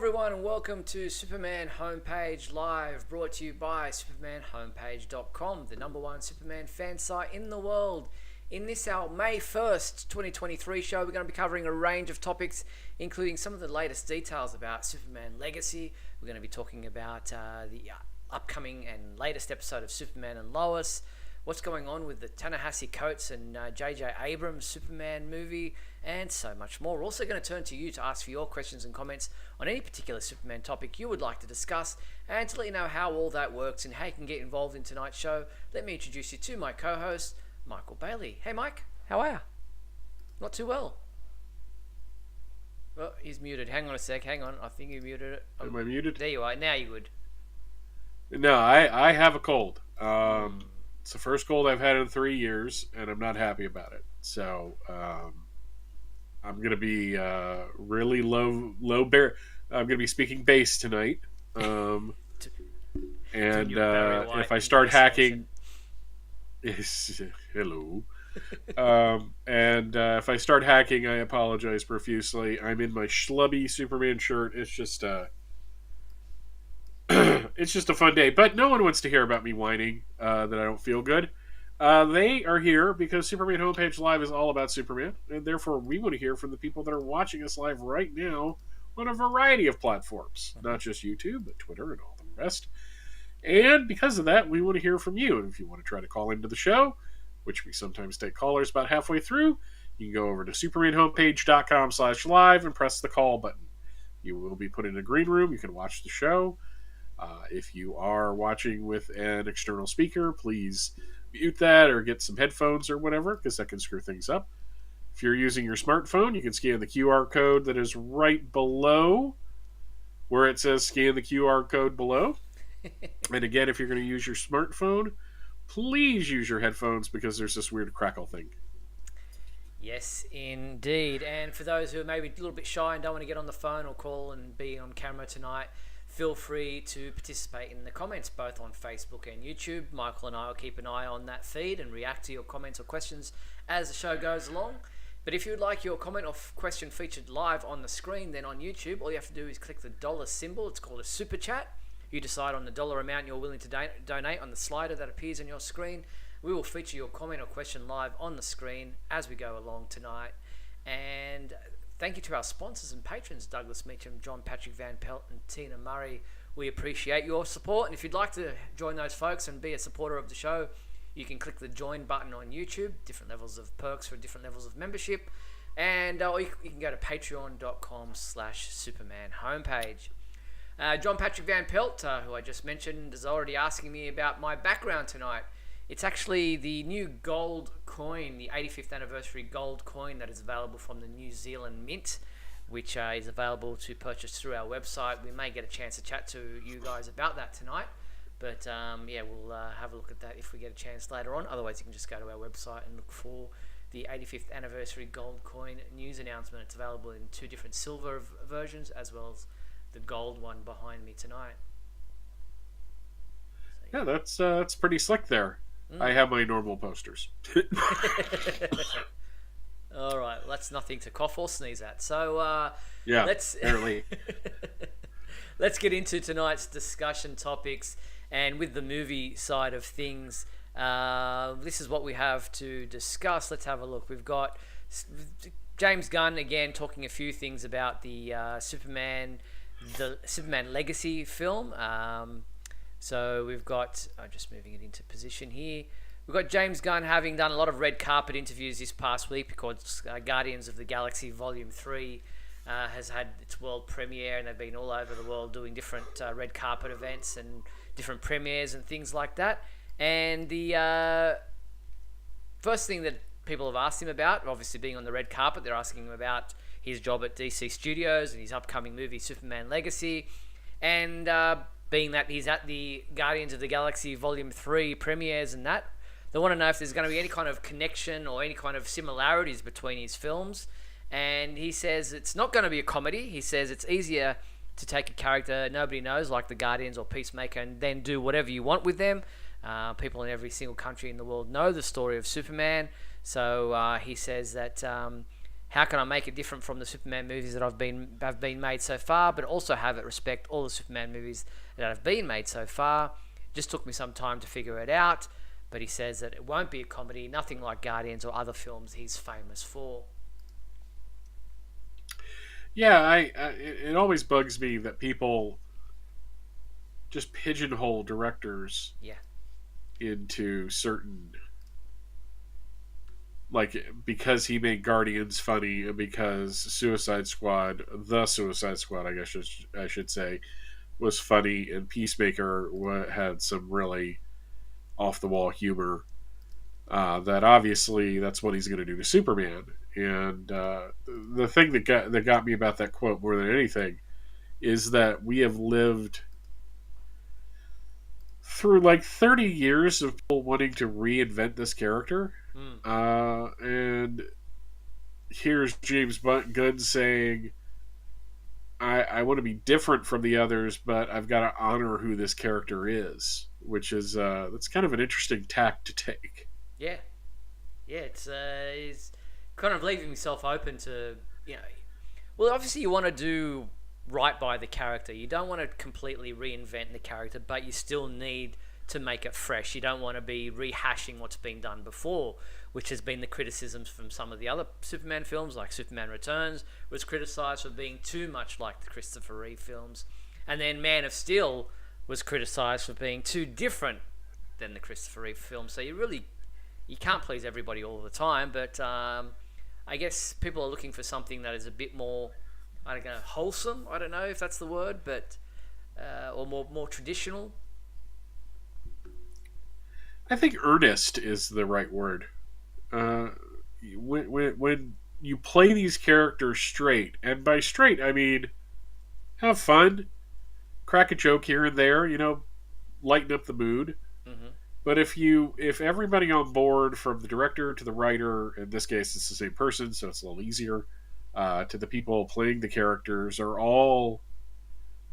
everyone, and welcome to Superman Homepage Live, brought to you by supermanhomepage.com, the number one Superman fan site in the world. In this, our May 1st, 2023 show, we're going to be covering a range of topics, including some of the latest details about Superman Legacy. We're going to be talking about the upcoming and latest episode of Superman and Lois, what's going on with the Ta-Nehisi Coates and J.J. Abrams Superman movie, and so much more. We're also going to turn to you to ask for your questions and comments on any particular Superman topic you would like to discuss, and to let you know how all that works and how you can get involved in tonight's show. Let me introduce you to my co-host, Michael Bailey. Hey Mike, how are you? Not too well. Well, he's muted. Hang on a sec, hang on. I think you muted it. Am I muted? There you are, now you're good. No, I have a cold. It's the first cold I've had in 3 years, and I'm not happy about it. So I'm going to be really low bear. I'm going to be speaking bass tonight. And if I start hacking... Hello. And if I start hacking, I apologize profusely. I'm in my schlubby Superman shirt. It's just... it's just a fun day, but no one wants to hear about me whining that I don't feel good. They are here because Superman Homepage Live is all about Superman, and therefore we want to hear from the people that are watching us live right now on a variety of platforms, not just YouTube, but Twitter and all the rest. And because of that, we want to hear from you. And if you want to try to call into the show, which we sometimes take callers about halfway through, you can go over to supermanhomepage.com/live and press the call button. You will be put in a green room. You can watch the show. If you are watching with an external speaker, please mute that or get some headphones or whatever, because that can screw things up. If you're using your smartphone, you can scan the QR code that is right below where it says scan the QR code below. And again, if you're going to use your smartphone, please use your headphones because there's this weird crackle thing. Yes, indeed. And for those who are maybe a little bit shy and don't want to get on the phone or call and be on camera tonight, feel free to participate in the comments, both on Facebook and YouTube. Michael and I will keep an eye on that feed and react to your comments or questions as the show goes along. But if you would like your comment or question featured live on the screen, then on YouTube, all you have to do is click the dollar symbol. It's called a super chat. You decide on the dollar amount you're willing to donate on the slider that appears on your screen. We will feature your comment or question live on the screen as we go along tonight. And thank you to our sponsors and patrons, Douglas Meacham, John Patrick Van Pelt, and Tina Murray. We appreciate your support. And if you'd like to join those folks and be a supporter of the show, you can click the join button on YouTube. Different levels of perks for different levels of membership. And or you can go to patreon.com/Superman homepage. John Patrick Van Pelt, who I just mentioned, is already asking me about my background tonight. It's actually the new gold coin, the 85th anniversary gold coin that is available from the New Zealand Mint, which is available to purchase through our website. We may get a chance to chat to you guys about that tonight, but we'll have a look at that if we get a chance later on. Otherwise, you can just go to our website and look for the 85th anniversary gold coin news announcement. It's available in 2 different silver versions as well as the gold one behind me tonight. Yeah, that's pretty slick there. I have my normal posters. All right, well, that's nothing to cough or sneeze at. So let's get into tonight's discussion topics. And with the movie side of things, this is what we have to discuss. Let's have a look. We've got James Gunn again talking a few things about the Superman Legacy film. So we've got, I'm just moving it into position here. We've got James Gunn having done a lot of red carpet interviews this past week because Guardians of the Galaxy Volume 3 has had its world premiere, and they've been all over the world doing different red carpet events and different premieres and things like that. And the first thing that people have asked him about, obviously being on the red carpet, they're asking him about his job at DC Studios and his upcoming movie Superman Legacy, and being that he's at the Guardians of the Galaxy Volume 3 premieres and that, they want to know if there's going to be any kind of connection or any kind of similarities between his films. And he says it's not going to be a comedy. He says it's easier to take a character nobody knows, like the Guardians or Peacemaker, and then do whatever you want with them. People in every single country in the world know the story of Superman. So he says that how can I make it different from the Superman movies that have been made so far, but also have it respect all the Superman movies that have been made so far. Just took me some time to figure it out, but he says that it won't be a comedy, nothing like Guardians or other films he's famous for. Yeah, it always bugs me that people just pigeonhole directors Yeah. into certain, like, because he made Guardians funny and because the Suicide Squad, I guess I should say, was funny, and Peacemaker had some really off the wall humor. That obviously that's what he's going to do to Superman. And the thing that got me about that quote more than anything is that we have lived through like 30 years of people wanting to reinvent this character. And here's James Gunn saying, I want to be different from the others, but I've got to honor who this character is, which is that's kind of an interesting tack to take. Yeah. Yeah, it's kind of leaving himself open to, well, obviously you want to do right by the character. You don't want to completely reinvent the character, but you still need to make it fresh. You don't want to be rehashing what's been done before, which has been the criticisms from some of the other Superman films, like Superman Returns was criticised for being too much like the Christopher Reeve films. And then Man of Steel was criticised for being too different than the Christopher Reeve films. So you can't please everybody all the time, but I guess people are looking for something that is a bit more, I don't know, wholesome. I don't know if that's the word, but or more traditional. I think earnest is the right word. When you play these characters straight, and by straight I mean have fun, crack a joke here and there, lighten up the mood. Mm-hmm. But if everybody on board, from the director to the writer, in this case it's the same person, so it's a little easier, to the people playing the characters, are all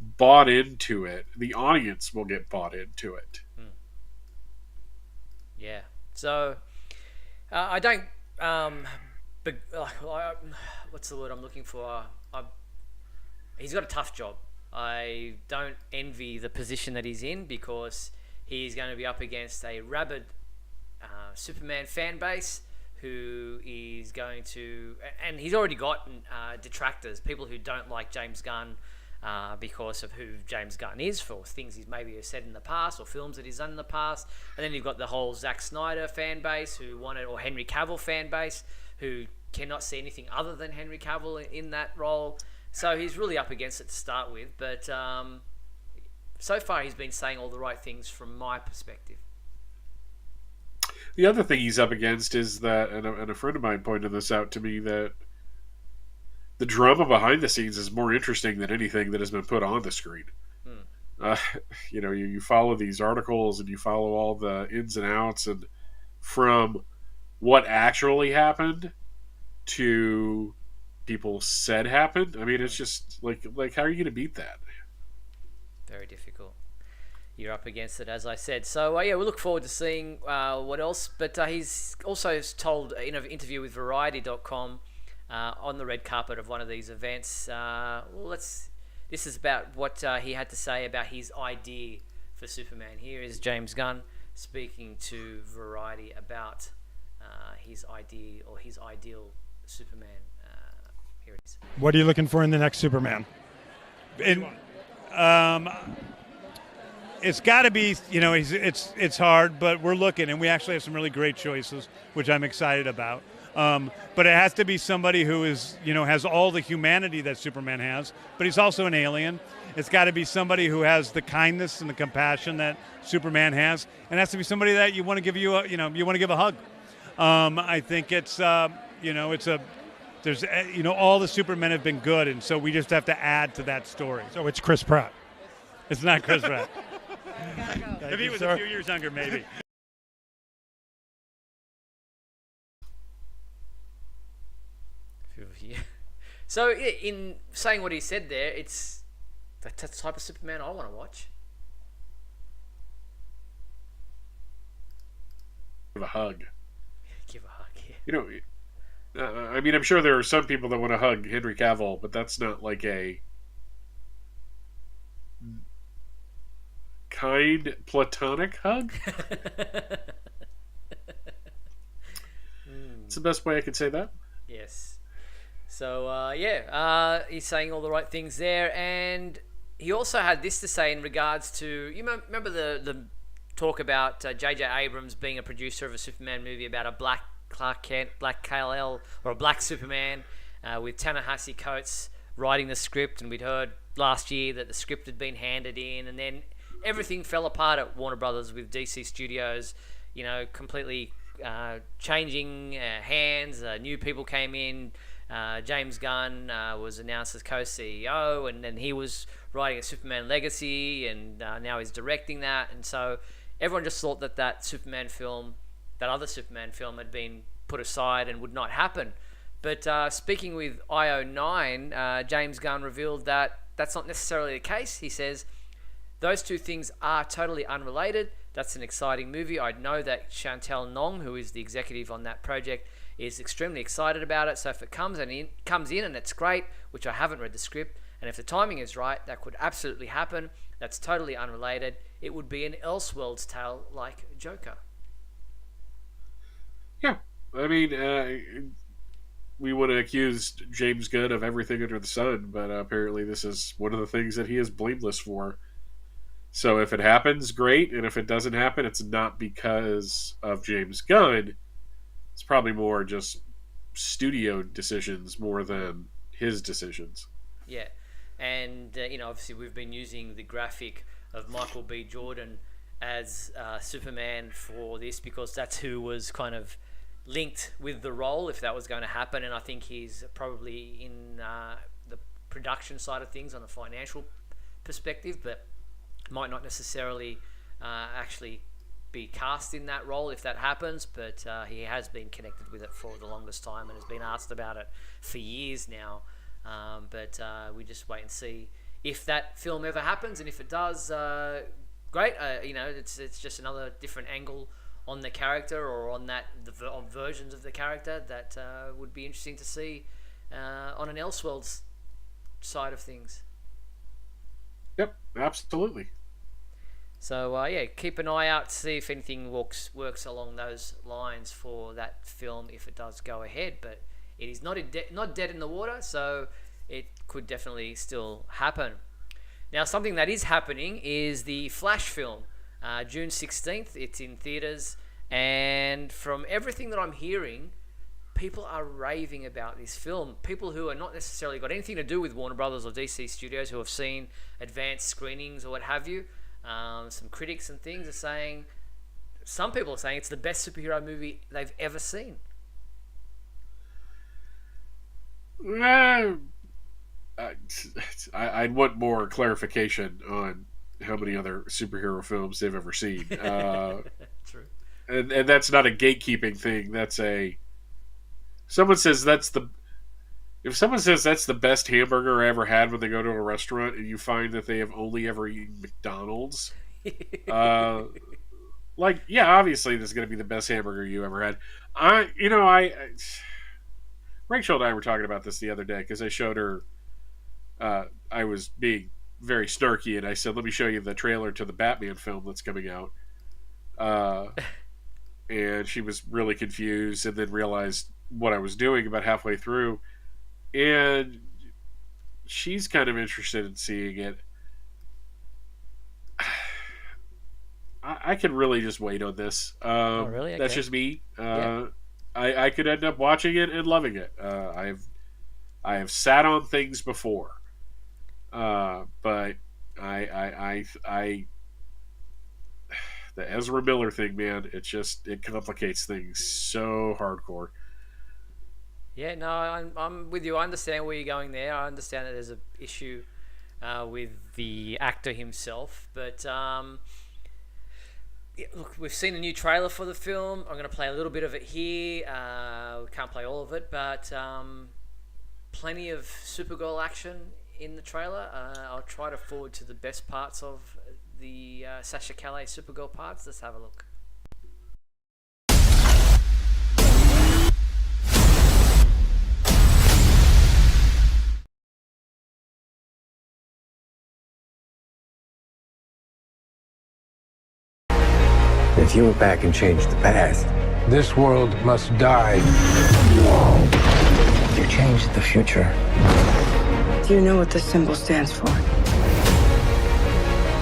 bought into it, the audience will get bought into it. Yeah. So I don't. What's the word I'm looking for? He's got a tough job. I don't envy the position that he's in, because he's going to be up against a rabid Superman fan base who is going to, and he's already gotten detractors, people who don't like James Gunn because of who James Gunn is, for things he's maybe said in the past or films that he's done in the past. And then you've got the whole Zack Snyder fan base or Henry Cavill fan base who cannot see anything other than Henry Cavill in that role. So he's really up against it to start with, but so far he's been saying all the right things from my perspective. The other thing he's up against is that, and a friend of mine pointed this out to me, that the drama behind the scenes is more interesting than anything that has been put on the screen. You follow these articles and you follow all the ins and outs, and from what actually happened to people said happened. I mean, it's just like how are you going to beat that? Very difficult. You're up against it, as I said. So we look forward to seeing what else. But he's also told in an interview with Variety.com on the red carpet of one of these events. This is about what he had to say about his idea for Superman. Here is James Gunn speaking to Variety about his idea or his ideal Superman. Here it is. What are you looking for in the next Superman? It's got to be, it's hard, but we're looking, and we actually have some really great choices, which I'm excited about. But it has to be somebody who is, has all the humanity that Superman has, but he's also an alien. It's got to be somebody who has the kindness and the compassion that Superman has, and it has to be somebody that you want to give you want to give a hug. I think it's, there's, all the Supermen have been good, and so we just have to add to that story. So it's Chris Pratt. It's not Chris Pratt. Go. If he was a few years younger, maybe. So in saying what he said there, it's the type of Superman I want to watch. Give a hug. Give a hug, yeah. I mean, I'm sure there are some people that want to hug Henry Cavill, but that's not like a kind platonic hug. It's the best way I could say that. Yes. So he's saying all the right things there, and he also had this to say in regards to remember the talk about J.J. Abrams being a producer of a Superman movie about a black Clark Kent, black Kal-El, or a black Superman, with Ta-Nehisi Coates writing the script, and we'd heard last year that the script had been handed in, and then everything fell apart at Warner Brothers with DC Studios, completely changing hands. New people came in. James Gunn was announced as co-CEO, and then he was writing a Superman Legacy, and now he's directing that. And so everyone just thought that other Superman film had been put aside and would not happen. But speaking with IO9, James Gunn revealed that that's not necessarily the case. He says, those two things are totally unrelated. That's an exciting movie. I know that Chantel Nong, who is the executive on that project, is extremely excited about it. So if it comes in and it's great, which I haven't read the script, and if the timing is right, that could absolutely happen. That's totally unrelated. It would be an Elseworlds tale like Joker. Yeah, I mean, we would have accused James Gunn of everything under the sun, but apparently this is one of the things that he is blameless for. So if it happens, great, and if it doesn't happen, it's not because of James Gunn. It's probably more just studio decisions more than his decisions. Yeah, and obviously we've been using the graphic of Michael B. Jordan as Superman for this because that's who was kind of linked with the role if that was going to happen, and I think he's probably in the production side of things on the financial perspective, but might not necessarily actually be cast in that role if that happens, but he has been connected with it for the longest time and has been asked about it for years now. But we just wait and see if that film ever happens, and if it does, great. It's just another different angle on the character or on on versions of the character that would be interesting to see on an Elseworlds side of things. Yep, absolutely. So keep an eye out to see if anything works along those lines for that film if it does go ahead. But it is not dead in the water, so it could definitely still happen. Now, something that is happening is the Flash film, June 16th. It's in theaters, and from everything that I'm hearing, people are raving about this film. People who are not necessarily got anything to do with Warner Brothers or DC Studios, who have seen advanced screenings or what have you. Some critics and things are saying, some people are saying it's the best superhero movie they've ever seen. I'd want more clarification on how many other superhero films they've ever seen. True. And that's not a gatekeeping thing. That's someone says if someone says that's the best hamburger I ever had when they go to a restaurant and you find that they have only ever eaten McDonald's, obviously this is going to be the best hamburger you ever had. Rachel and I were talking about this the other day because I showed her, I was being very snarky and I said, let me show you the trailer to the Batman film that's coming out. And she was really confused and then realized what I was doing about halfway through. And she's kind of interested in seeing it. I can really just wait on this. Really? Okay. That's just me. Yeah. I could end up watching it and loving it. I have sat on things before, but I the Ezra Miller thing, man, it complicates things so hardcore. Yeah, no, I'm with you. I understand where you're going there. I understand that there's an issue with the actor himself, but look, we've seen a new trailer for the film. I'm going to play a little bit of it here. We can't play all of it, but plenty of Supergirl action in the trailer. I'll try to forward to the best parts of the Sasha Calais Supergirl parts. Let's have a look. if you went back and changed the past, This world must die. you changed the future. Do you know what this symbol stands for?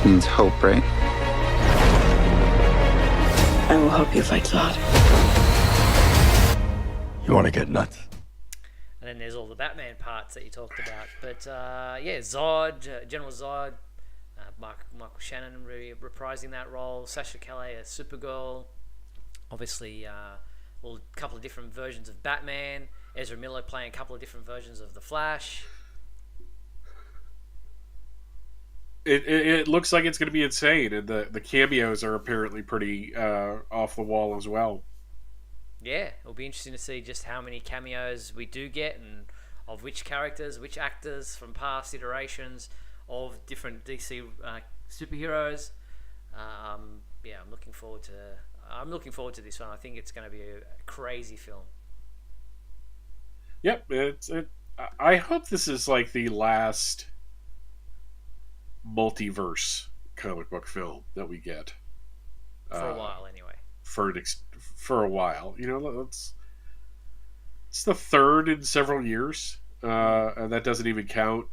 Means hope, right? I will help you fight Zod. You want to get nuts? And then there's all the Batman parts that you talked about. But yeah, Zod, General Zod, Michael Shannon reprising that role, Sasha Calle as Supergirl, obviously well, a couple of different versions of Batman, Ezra Miller playing a couple of different versions of The Flash. It looks like it's going to be insane, and the cameos are apparently pretty off the wall as well. Yeah, it'll be interesting to see just how many cameos we do get, and of which characters, which actors from past iterations of different DC superheroes. Yeah, I'm looking forward to this one. I think it's going to be a crazy film. Yep, I hope this is like the last multiverse comic book film that we get For a while, anyway. For a while. You know, it's the third in several years, and that doesn't even count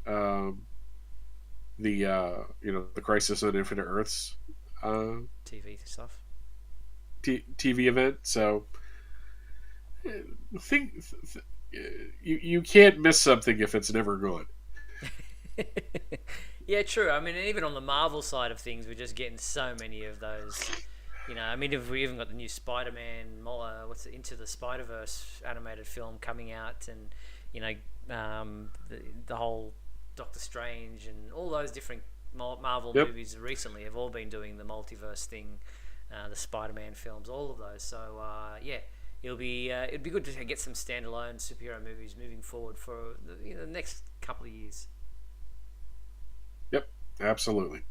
the Crisis on Infinite Earths TV stuff. TV event. So you can't miss something if it's never gone. Yeah, true. I mean, even on the Marvel side of things, we're just getting so many of those. You know, I mean, if we even got the new Spider-Man, Into the Spider-Verse animated film coming out, and you know, the whole Doctor Strange and all those different Marvel movies recently have all been doing the multiverse thing, the Spider-Man films, all of those. So yeah, it'd be good to get some standalone superhero movies moving forward for the next couple of years. Yep, absolutely.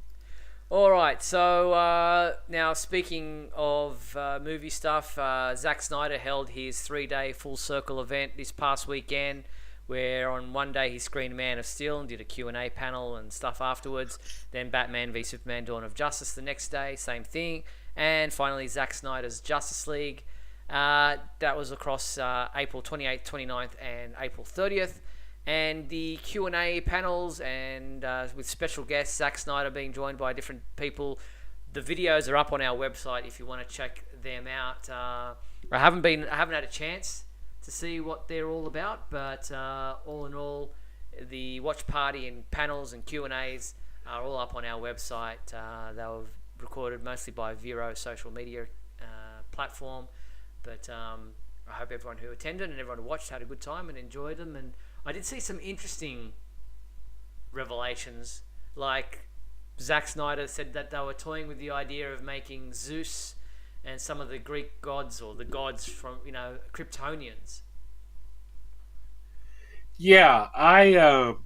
All right, so now speaking of movie stuff, Zack Snyder held his 3-day Full Circle event this past weekend, where on one day he screened Man of Steel and did a Q&A panel and stuff afterwards. Then Batman v Superman Dawn of Justice the next day, same thing. And finally Zack Snyder's Justice League. That was across April 28th, 29th and April 30th. And the Q&A panels and with special guests, Zack Snyder being joined by different people. The videos are up on our website if you want to check them out. I haven't had a chance to see what they're all about, but all in all, the watch party and panels and Q&As are all up on our website. They were recorded mostly by Vero social media platform, but I hope everyone who attended and everyone who watched had a good time and enjoyed them. And I did see some interesting revelations, like Zack Snyder said that they were toying with the idea of making Zeus and some of the Greek gods, or the gods from, Kryptonians. Yeah, I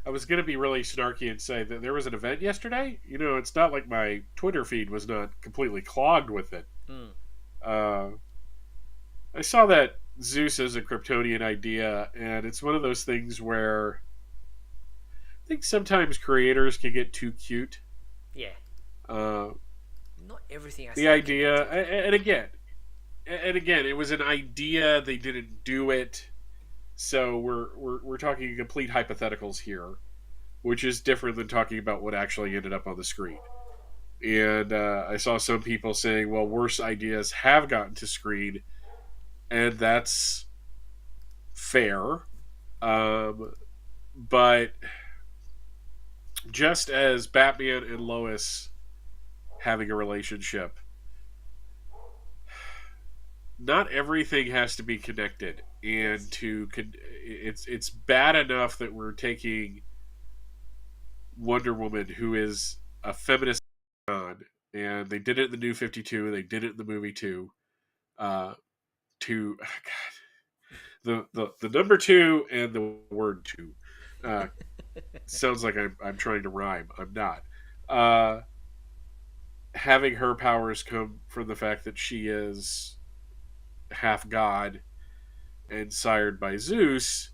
was going to be really snarky and say that there was an event yesterday. You know, it's not like my Twitter feed was not completely clogged with it. I saw that Zeus is a Kryptonian idea, and it's one of those things where I think sometimes creators can get too cute. Yeah. Not everything I the idea, and again, it was an idea. They didn't do it, so we're talking complete hypotheticals here, which is different than talking about what actually ended up on the screen. And I saw some people saying, "Well, worse ideas have gotten to screen," and that's fair. But just as Batman and Lois having a relationship, not everything has to be connected, and it's bad enough that we're taking Wonder Woman, who is a feminist, and they did it in the New 52, they did it in the movie too, the number 2 and the word 2 sounds like I'm trying to rhyme. I'm not. Having her powers come from the fact that she is half god and sired by Zeus,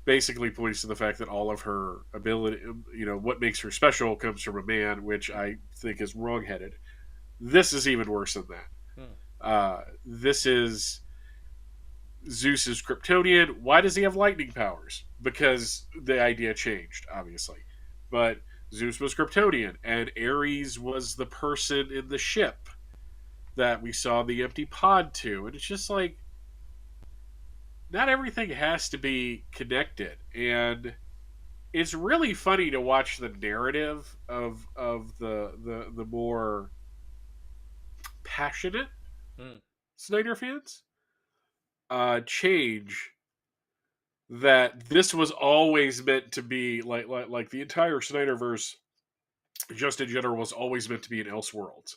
basically points to the fact that all of her ability, what makes her special, comes from a man, which I think is wrongheaded. This is even worse than that. This is Zeus is Kryptonian. Why does he have lightning powers? Because the idea changed, obviously. But Zeus was Kryptonian, and Ares was the person in the ship that we saw the empty pod to. And it's just like, not everything has to be connected. And it's really funny to watch the narrative of the more passionate Snyder fans change that this was always meant to be like the entire Snyderverse, just in general, was always meant to be an Elseworlds.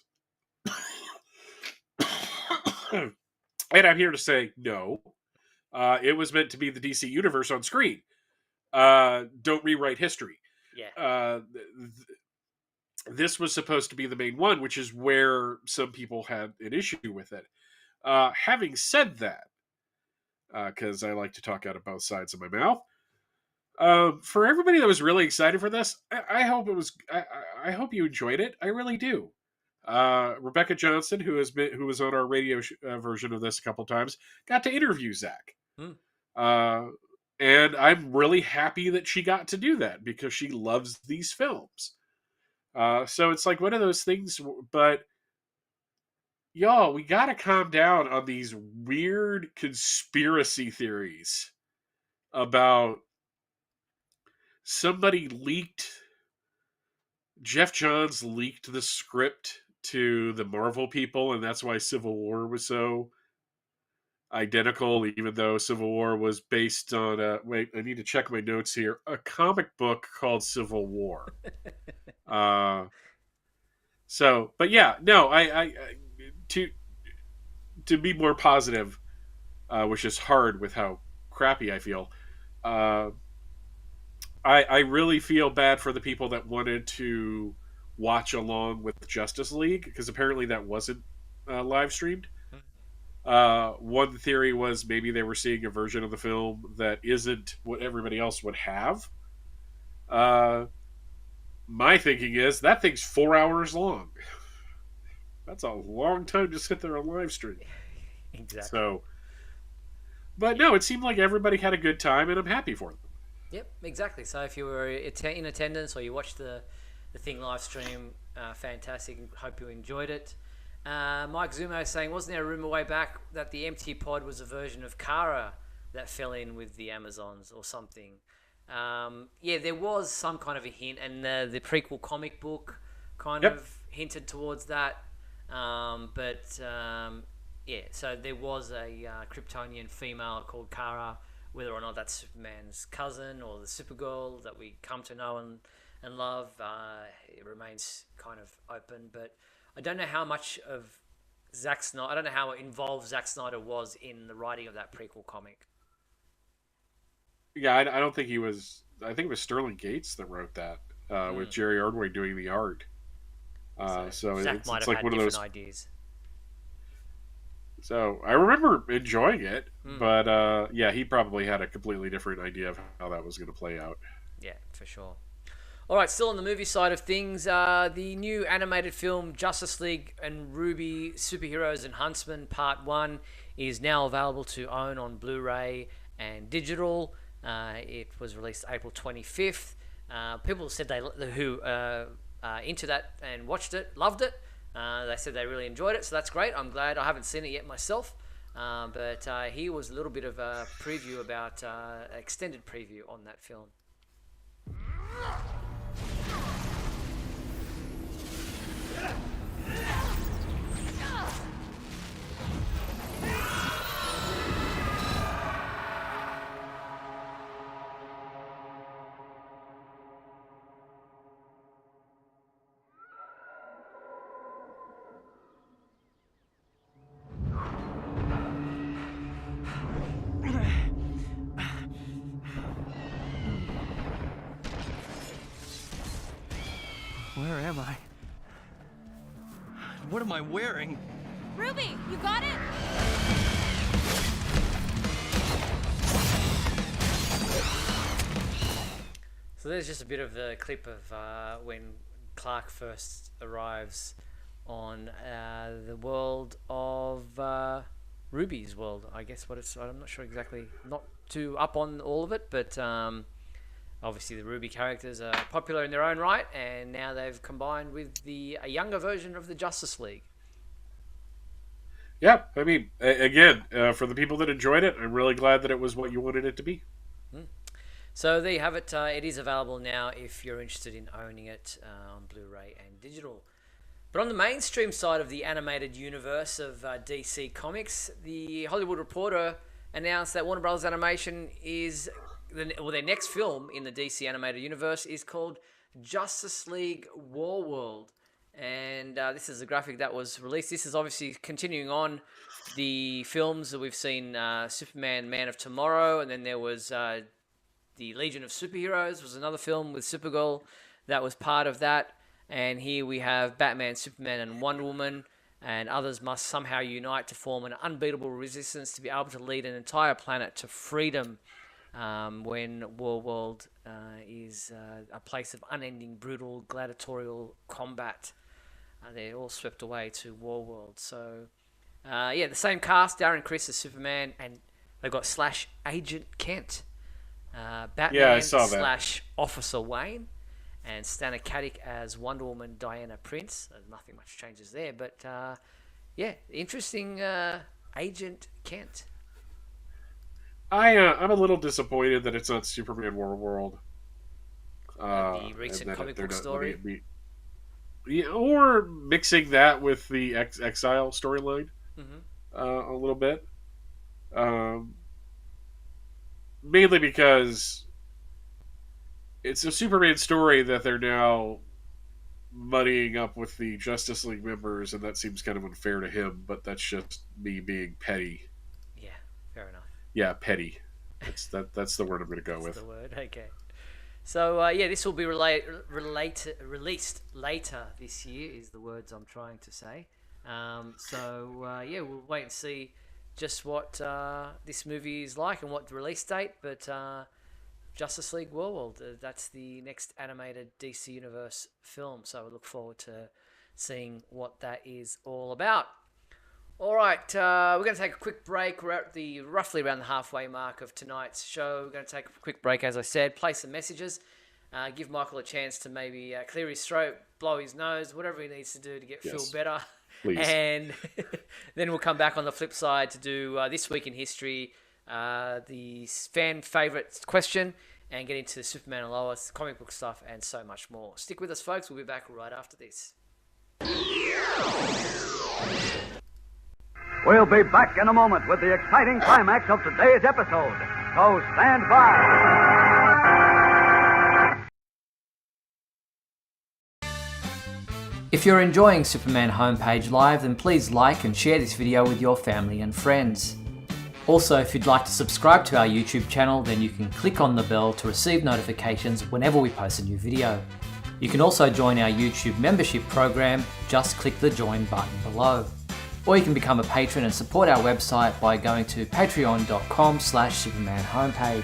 And I'm here to say no. It was meant to be the DC universe on screen. Don't rewrite history. Yeah. This was supposed to be the main one, which is where some people had an issue with it. Having said that, because I like to talk out of both sides of my mouth, for everybody that was really excited for this, I hope it was. I hope you enjoyed it. I really do. Rebecca Johnson, who was on our radio version of this a couple times, got to interview Zack. And I'm really happy that she got to do that because she loves these films. So it's like one of those things, but y'all, we gotta calm down on these weird conspiracy theories about Jeff Johns leaked the script to the Marvel people, and that's why Civil War was so identical, even though Civil War was based on wait, I need to check my notes here, a comic book called Civil War. So, but yeah, no, I to be more positive, which is hard with how crappy I feel. I really feel bad for the people that wanted to watch along with Justice League, because apparently that wasn't live streamed. One theory was maybe they were seeing a version of the film that isn't what everybody else would have. My thinking is that thing's 4 hours long. That's a long time to sit there on live stream. Exactly. So, but no, it seemed like everybody had a good time, and I'm happy for them. Yep, exactly. So if you were in attendance or you watched the thing live stream, fantastic. Hope you enjoyed it. Mike Zumo is saying, wasn't there a rumor way back that the empty pod was a version of Kara that fell in with the Amazons or something? Yeah, there was some kind of a hint, and the prequel comic book kind of hinted towards that. Yeah, so there was a Kryptonian female called Kara. Whether or not that's Superman's cousin or the Supergirl that we come to know and love, it remains kind of open. But I don't know how much of Zack Snyder, I don't know how involved Zack Snyder was in the writing of that prequel comic. Yeah, I don't think he was. I think it was Sterling Gates that wrote that, with Jerry Ordway doing the art. So Zack it's might have like had one of different those ideas. So I remember enjoying it, but yeah, he probably had a completely different idea of how that was going to play out. Yeah, for sure. All right, still on the movie side of things, the new animated film Justice League and Ruby Superheroes and Huntsmen Part 1 is now available to own on Blu-ray and digital. It was released April 25th. People said who into that and watched it, loved it. They said they really enjoyed it, so that's great. I'm glad. I haven't seen it yet myself, but here was a little bit of a preview about extended preview on that film. Where am I? What am I wearing? Ruby, you got it? So there's just a bit of the clip of when Clark first arrives on the world of Ruby's world. I guess what it's. I'm not sure exactly. Not too up on all of it, but obviously the Ruby characters are popular in their own right, and now they've combined with a younger version of the Justice League. Yeah, I mean, again, for the people that enjoyed it, I'm really glad that it was what you wanted it to be. So there you have it. It is available now if you're interested in owning it on Blu-ray and digital. But on the mainstream side of the animated universe of DC Comics, the Hollywood Reporter announced that Warner Bros. Animation is... their next film in the DC animated universe is called Justice League Warworld. And this is a graphic that was released. This is obviously continuing on the films that we've seen, Superman, Man of Tomorrow, and then there was the Legion of Superheroes was another film with Supergirl that was part of that. And here we have Batman, Superman, and Wonder Woman, and others must somehow unite to form an unbeatable resistance to be able to lead an entire planet to freedom when Warworld is a place of unending, brutal, gladiatorial combat. They're all swept away to Warworld. So, the same cast, Darren Criss as Superman, and they've got / Agent Kent, Batman / Officer Wayne, and Stana Katic as Wonder Woman, Diana Prince. Nothing much changes there, but interesting Agent Kent. I'm a little disappointed that it's not Superman Warworld. The recent comic book story. Or mixing that with the Exile storyline a little bit. Mainly because it's a Superman story that they're now muddying up with the Justice League members, and that seems kind of unfair to him, but that's just me being petty. Yeah, fair enough. Yeah, petty. That's the word I'm going to go with. That's the word, okay. So, this will be released later this year, is the words I'm trying to say. We'll wait and see just what this movie is like and what the release date. But Justice League Warworld, that's the next animated DC Universe film. So we look forward to seeing what that is all about. All right, we're going to take a quick break. We're at roughly around the halfway mark of tonight's show. We're going to take a quick break, as I said, play some messages, give Michael a chance to maybe clear his throat, blow his nose, whatever he needs to do to feel better. Please. And then we'll come back on the flip side to do This Week in History, the fan favourite question, and get into Superman and Lois, comic book stuff, and so much more. Stick with us, folks. We'll be back right after this. We'll be back in a moment with the exciting climax of today's episode. So stand by. If you're enjoying Superman Homepage Live, then please like and share this video with your family and friends. Also, if you'd like to subscribe to our YouTube channel, then you can click on the bell to receive notifications whenever we post a new video. You can also join our YouTube membership program. Just click the join button below. Or you can become a patron and support our website by going to patreon.com/Superman homepage.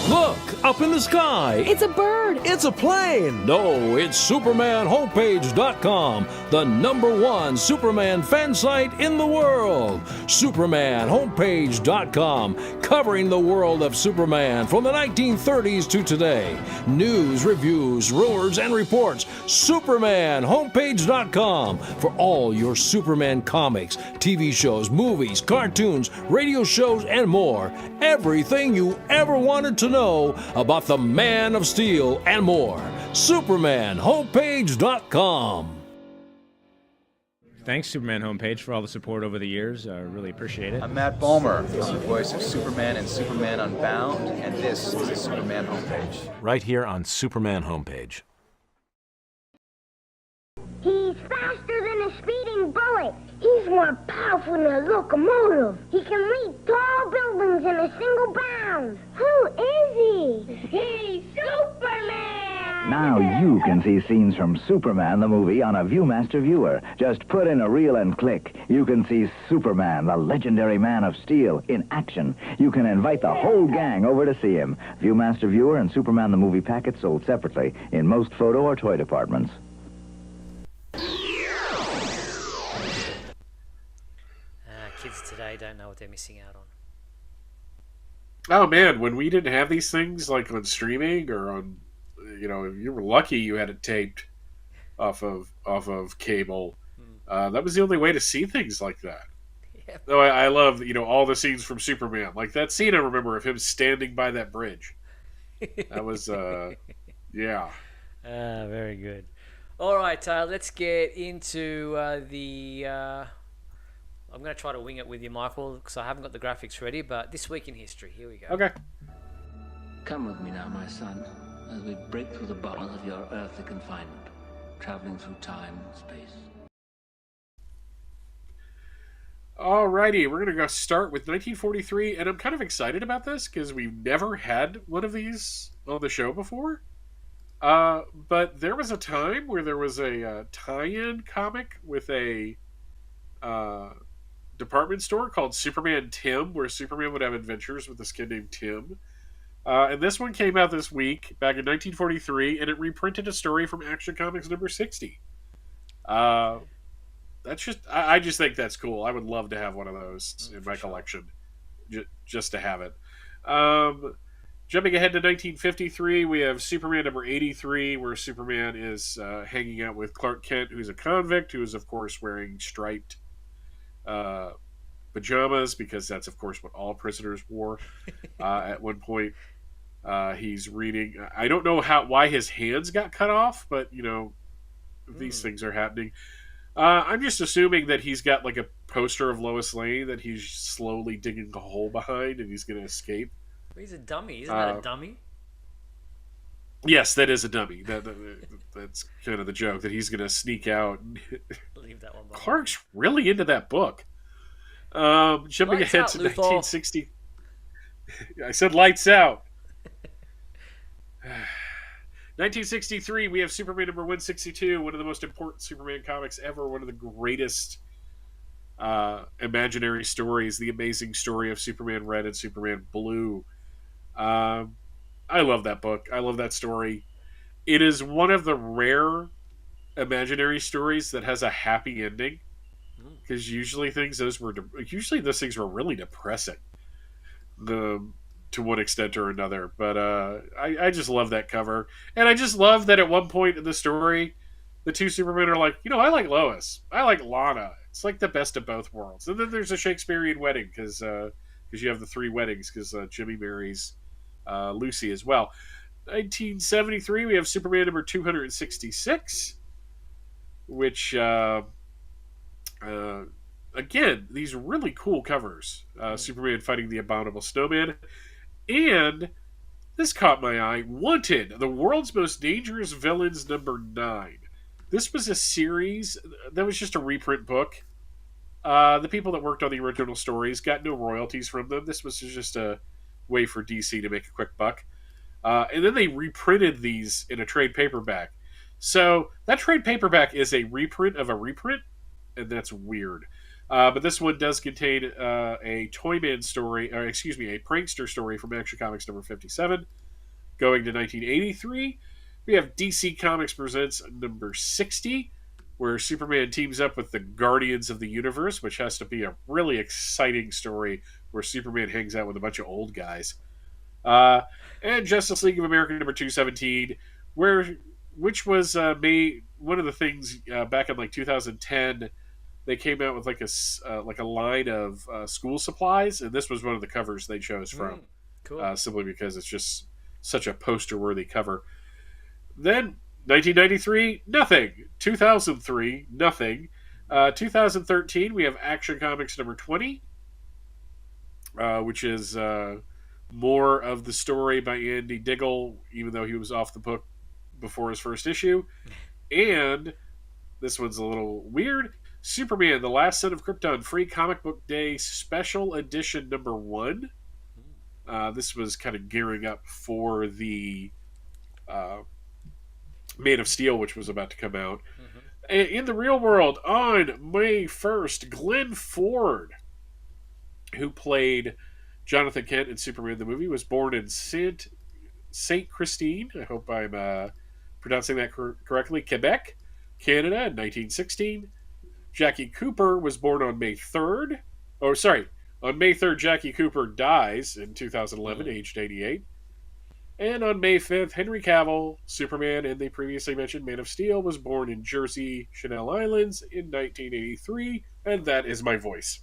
Look, up in the sky. It's a bird. It's a plane. No, it's SupermanHomepage.com, the #1 Superman fan site in the world. SupermanHomepage.com, covering the world of Superman from the 1930s to today. News, reviews, rumors, and reports. SupermanHomepage.com for all your Superman comics, TV shows, movies, cartoons, radio shows, and more. Everything you ever wanted to know about the Man of Steel and more. SupermanHomepage.com. Thanks, Superman Homepage, for all the support over the years. I really appreciate it. I'm Matt Bomer. I'm the voice of Superman and Superman Unbound, and this is the Superman Homepage. Right here on Superman Homepage. He's faster than a speeding bullet. He's more powerful than a locomotive. He can leap tall buildings in a single bound. Who is he? He's Superman! Now you can see scenes from Superman the movie on a Viewmaster viewer. Just put in a reel and click. You can see Superman, the legendary Man of Steel, in action. You can invite the whole gang over to see him. Viewmaster viewer and Superman the movie packets sold separately in most photo or toy departments. Kids today don't know what they're missing out on. Oh man, when we didn't have these things like on streaming or on, if you were lucky you had it taped off of cable. That was the only way to see things like that. Yep. Though I love all the scenes from Superman, like that scene I remember of him standing by that bridge. That was yeah. Very good. All right, let's get into the. I'm going to try to wing it with you, Michael, because I haven't got the graphics ready, but this week in history, here we go. Okay. Come with me now, my son, as we break through the bars of your earthly confinement, traveling through time and space. Alrighty, we're going to go start with 1943, and I'm kind of excited about this because we've never had one of these on the show before. But there was a time where there was a tie-in comic with a department store called Superman Tim, where Superman would have adventures with this kid named Tim. And this one came out this week, back in 1943, and it reprinted a story from Action Comics number 60. I just think that's cool. I would love to have one of those in my collection, just to have it. Jumping ahead to 1953, we have Superman number 83, where Superman is hanging out with Clark Kent, who's a convict, who is, of course, wearing striped pajamas, because that's, of course, what all prisoners wore. At one point, he's reading. I don't know why his hands got cut off, but, these things are happening. I'm just assuming that he's got like a poster of Lois Lane that he's slowly digging a hole behind and he's going to escape. He's a dummy. Isn't that a dummy? Yes, that is a dummy. That's kind of the joke, that he's going to sneak out. Leave that one behind. Clark's really into that book. Jumping Lights ahead out, to Luthor. 1960. I said lights out. 1963, we have Superman number 162, one of the most important Superman comics ever, one of the greatest imaginary stories, the amazing story of Superman Red and Superman Blue. I love that book. I love that story. It is one of the rare imaginary stories that has a happy ending, because usually those things were really depressing. To one extent or another, but I just love that cover, and I just love that at one point in the story, the two Supermen are like, I like Lois, I like Lana. It's like the best of both worlds. And then there's a Shakespearean wedding because you have the three weddings, because Jimmy marries Lucy as well. 1973, we have Superman number 266, which again, these really cool covers. Superman fighting the Abominable Snowman. And this caught my eye. Wanted, the World's Most Dangerous Villains number 9. This was a series that was just a reprint book. The people that worked on the original stories got no royalties from them. This was just a way for DC to make a quick buck. And then they reprinted these in a trade paperback. So that trade paperback is a reprint of a reprint, and that's weird. But this one does contain a Toyman story, or excuse me, a prankster story from Action Comics number 57. Going to 1983, we have DC Comics presents number 60, where Superman teams up with the Guardians of the Universe, which has to be a really exciting story where Superman hangs out with a bunch of old guys. And Justice League of America number 217, which was made one of the things back in like 2010. They came out with like a line of school supplies, and this was one of the covers they chose from. Cool. Simply because it's just such a poster-worthy cover. Then 1993, nothing. 2003, nothing. 2013, we have Action Comics number 20, which is more of the story by Andy Diggle, even though he was off the book before his first issue. And this one's a little weird. Superman, The Last Son of Krypton, Free Comic Book Day Special Edition number 1. This was kind of gearing up for the Man of Steel, which was about to come out. In the real world, on May 1st, Glenn Ford, who played Jonathan Kent in Superman the movie, was born in Saint Christine. I hope I'm pronouncing that correctly. Quebec, Canada, in 1916. Jackie Cooper was born on May 3rd. Oh, sorry. On May 3rd, Jackie Cooper dies in 2011, aged 88. And on May 5th, Henry Cavill, Superman, and the previously mentioned Man of Steel, was born in Jersey, Channel Islands in 1983. And that is my voice.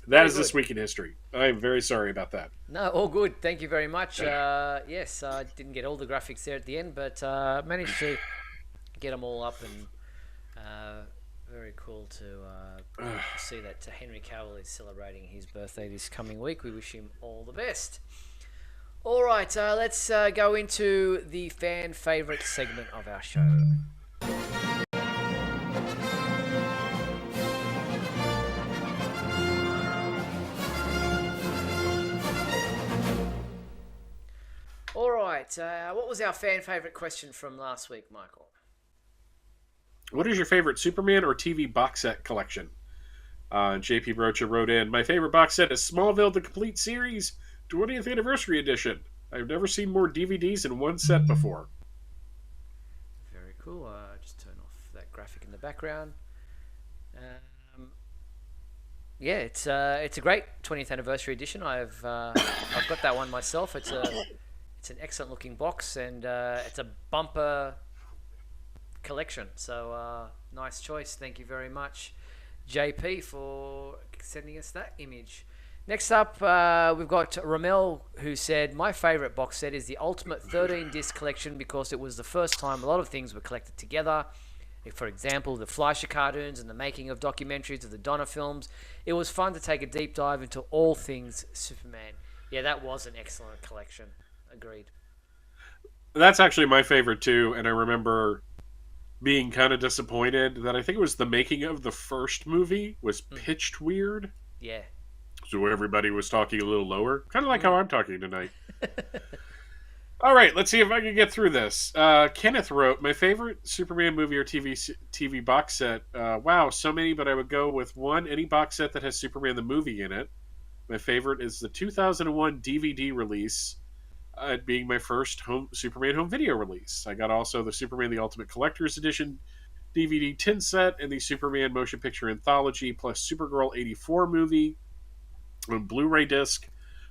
That is this week in history. I'm very sorry about that. No, all good. Thank you very much. Yes, I didn't get all the graphics there at the end, but managed to get them all up, and very cool to see that Henry Cavill is celebrating his birthday this coming week. We wish him all the best. All right, let's go into the fan favourite segment of our show. All right, what was our fan favourite question from last week, Michael? What is your favorite Superman or TV box set collection? JP Brocha wrote in, my favorite box set is Smallville, the complete series, 20th anniversary edition. I've never seen more DVDs in one set before. Very cool. Just turn off that graphic in the background. Yeah, it's a great 20th anniversary edition. I've got that one myself. It's an excellent looking box, and it's a bumper collection. So nice choice. Thank you very much, JP, for sending us that image. Next up, we've got Ramel, who said, my favourite box set is the Ultimate 13-disc collection because it was the first time a lot of things were collected together. For example, the Fleischer cartoons and the making of documentaries of the Donner films. It was fun to take a deep dive into all things Superman. Yeah, that was an excellent collection. Agreed. That's actually my favorite too, and I remember being kind of disappointed that I think it was the making of the first movie was pitched weird. Yeah. So everybody was talking a little lower. Kind of like how I'm talking tonight. All right, let's see if I can get through this. Kenneth wrote, my favorite Superman movie or TV box set. Wow, so many, but I would go with one, any box set that has Superman the movie in it. My favorite is the 2001 DVD release, being my first Superman home video release. I got also the Superman the Ultimate Collector's Edition DVD tin set and the Superman Motion Picture Anthology plus Supergirl 84 movie on Blu-ray disc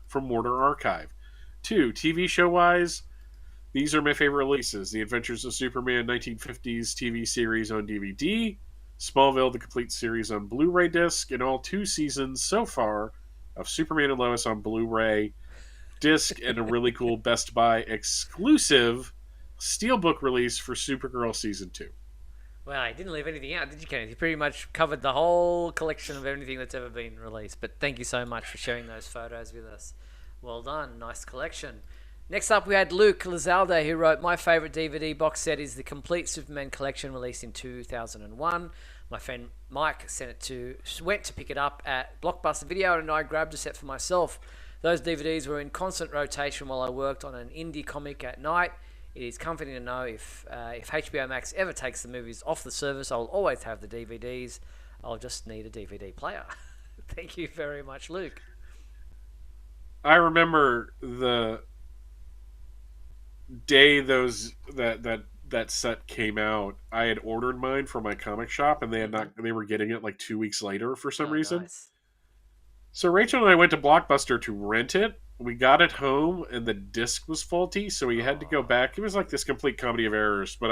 from Warner Archive. 2, TV show-wise, these are my favorite releases. The Adventures of Superman 1950s TV series on DVD, Smallville the complete series on Blu-ray disc, and all 2 seasons so far of Superman and Lois on Blu-ray disc, and a really cool Best Buy exclusive Steelbook release for Supergirl Season 2. Well, I didn't leave anything out, did you, Kenneth? You pretty much covered the whole collection of everything that's ever been released. But thank you so much for sharing those photos with us. Well done. Nice collection. Next up, we had Luke Lizalde, who wrote, my favourite DVD box set is the complete Superman collection released in 2001. My friend Mike went to pick it up at Blockbuster Video, and I grabbed a set for myself. Those DVDs were in constant rotation while I worked on an indie comic at night. It is comforting to know if HBO Max ever takes the movies off the service, I'll always have the DVDs. I'll just need a DVD player. Thank you very much, Luke. I remember the day that set came out. I had ordered mine from my comic shop, and they were getting it like 2 weeks later for some reason. Nice. So Rachel and I went to Blockbuster to rent it. We got it home, and the disc was faulty, so we had to go back. It was like this complete comedy of errors, but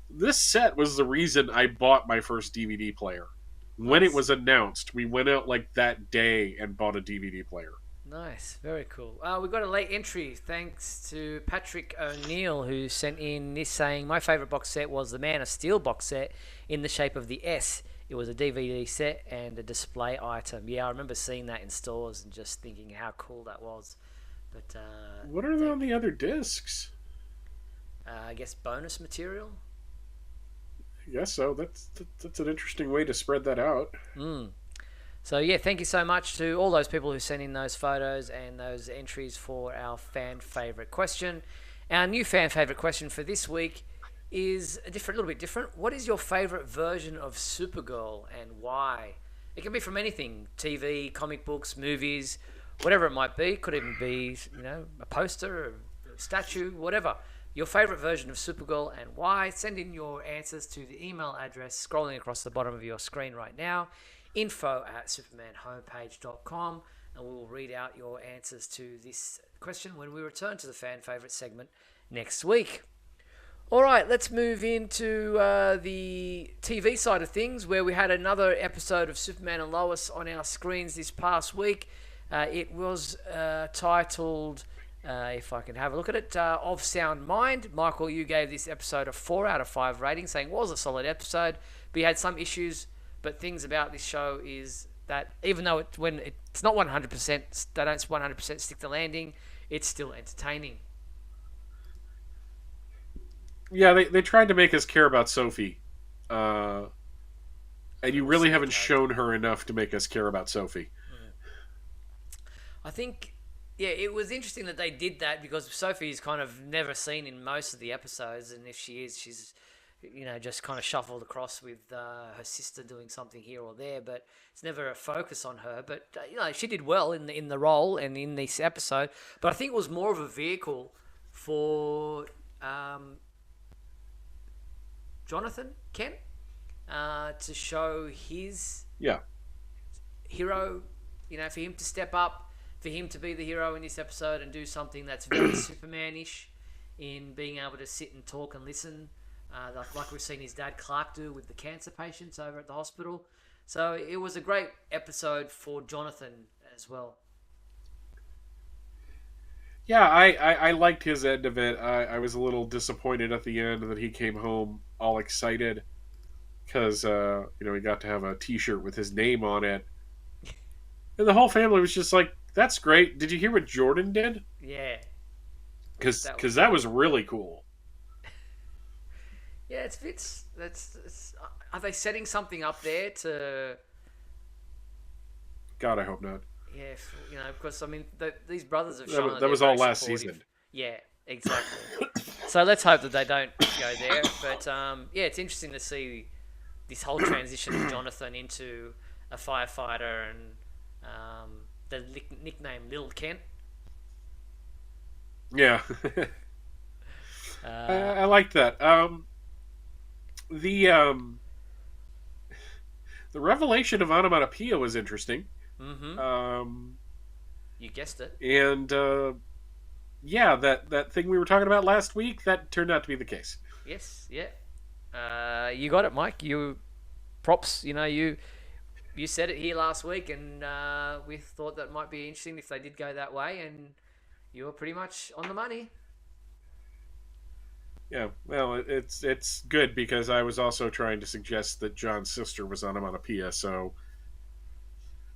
this set was the reason I bought my first DVD player. When it was announced, we went out like that day and bought a DVD player. Nice, very cool. We got a late entry thanks to Patrick O'Neill, who sent in this saying, my favourite box set was the Man of Steel box set in the shape of the S. It was a DVD set and a display item. Yeah, I remember seeing that in stores and just thinking how cool that was. But what are on the other discs? I guess bonus material. I guess so. That's an interesting way to spread that out. So yeah, thank you so much to all those people who sent in those photos and those entries for our fan favorite question. Our new fan favorite question for this week is a little bit different. What is your favorite version of Supergirl and why? It can be from anything: TV, comic books, movies, whatever it might be. Could even be, a poster, a statue, whatever. Your favorite version of Supergirl and why? Send in your answers to the email address scrolling across the bottom of your screen right now, info@supermanhomepage.com, and we will read out your answers to this question when we return to the fan favorite segment next week. All right, let's move into the TV side of things, where we had another episode of Superman and Lois on our screens this past week. It was titled, if I can have a look at it, Of Sound Mind. Michael, you gave this episode a 4 out of 5 rating, saying it was a solid episode, but you had some issues. But things about this show is that even though it's not 100%, they don't 100% stick the landing, it's still entertaining. Yeah, they tried to make us care about Sophie. And you really haven't shown her enough to make us care about Sophie. I think, yeah, it was interesting that they did that because Sophie is kind of never seen in most of the episodes, and if she is, she's just kind of shuffled across with her sister doing something here or there, but it's never a focus on her. But she did well in the role and in this episode. But I think it was more of a vehicle for Jonathan Kent to show his hero. For him to step up, for him to be the hero in this episode and do something that's very Superman-ish in being able to sit and talk and listen. Like we've seen his dad Clark do with the cancer patients over at the hospital. So it was a great episode for Jonathan as well. Yeah, I liked his end of it. I was a little disappointed at the end that he came home all excited because he got to have a T-shirt with his name on it, and the whole family was just like, "That's great." Did you hear what Jordan did? Yeah, because that was really cool. Yeah, it's are they setting something up there to? God, I hope not. Yeah, because these brothers have shown that was all last season. Yeah, exactly. So let's hope that they don't go there. But it's interesting to see this whole transition of Jonathan into a firefighter and the nickname Lil Kent. Yeah, I liked that. The revelation of onomatopoeia was interesting. Mm-hmm. You guessed it. And that thing we were talking about last week, that turned out to be the case. Yes, yeah. You got it, Mike. You props. You said it here last week, and we thought that might be interesting if they did go that way, and you were pretty much on the money. Yeah, well, it's good because I was also trying to suggest that John's sister was onomatopoeia, so